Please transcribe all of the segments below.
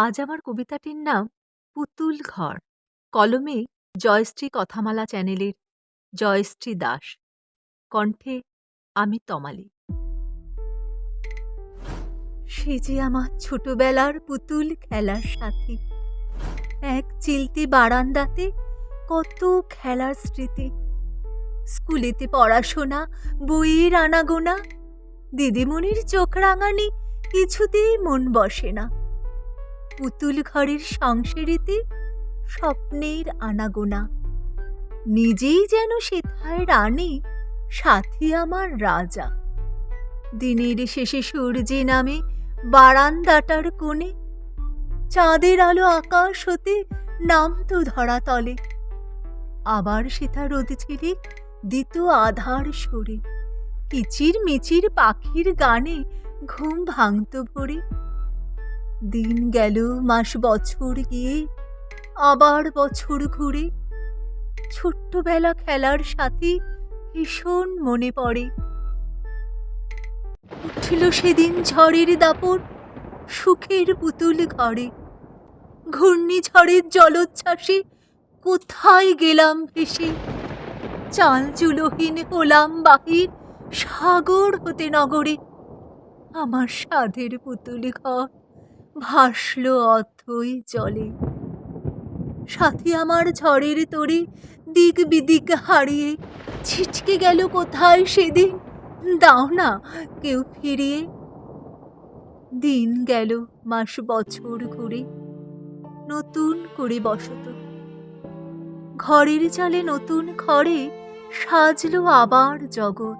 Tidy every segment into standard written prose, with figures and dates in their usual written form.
আজ আমার কবিতাটির নাম পুতুল ঘর। কলমে জয়শ্রী কথামালা চ্যানেলের জয়শ্রী দাস, কণ্ঠে আমি তমালি। সে যে আমার ছোটবেলার পুতুল খেলার সাথী, এক চিলতি বারান্দাতে কত খেলার স্মৃতি। স্কুলেতে পড়াশোনা, বইয়ের আনাগোনা, দিদিমণির চোখ রাঙানি কিছুতেই মন বসে না। পুতুল ঘরের সংসারেতে স্বপ্নের আনাগোনা, নিজেই যেন সেথায় রানী, সাথী আমার রাজা। দিনের শেষে সূর্যে নামে বারান্দাটার কোণে, চাঁদের আলো আকাশ হতে নামতো ধরাতলে। আবার সেথা রোদ ঝেড়ে দিত আধার সরে, কিচির মিচির পাখির গানে ঘুম ভাঙত ভোরে। দিন গেল, মাস বছর গিয়ে আবার বছর ঘুরে, ছোট্টবেলা খেলার সাথে ভীষণ মনে পড়ে। উঠল সেদিন ঝড়ের দাপট সুখের পুতুল ঘরে, ঘূর্ণিঝড়ের জলোচ্ছ্বাসে কোথায় গেলাম ভেসে। চাল চুলোহীন হলাম বাহির সাগর হতে নগরে, আমার সাধের পুতুল ঘর ভাসল অথই জলে। সাথী আমার ঝড়ের তোড়ে দিক বিদিক হারিয়ে ছিটকে গেল কোথায় সেদিন, দাও না কেউ ফিরিয়ে। দিন গেল, মাস বছর ঘুরে, নতুন করে বসত ঘরের চালে, নতুন ঘরে সাজলো আবার জগৎ।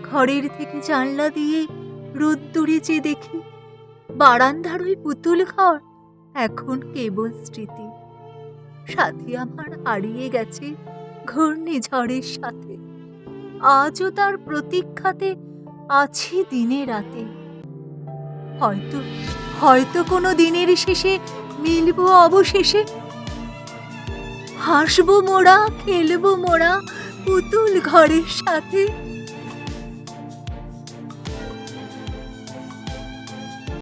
ঘরের থেকে জানলা দিয়ে রোদ্দুরে যে দেখি, বারান্দার ওই পুতুল ঘর এখন কেবল স্মৃতি। সাথী আমার হারিয়ে গেছে ঘূর্ণিঝড়ের সাথে, আজও তার প্রতীক্ষাতে আছি দিনে রাতে। হয়তো হয়তো কোনো দিনের শেষে মিলবো অবশেষে, হাসবো মোরা, খেলবো মোরা পুতুল ঘরের সাথে।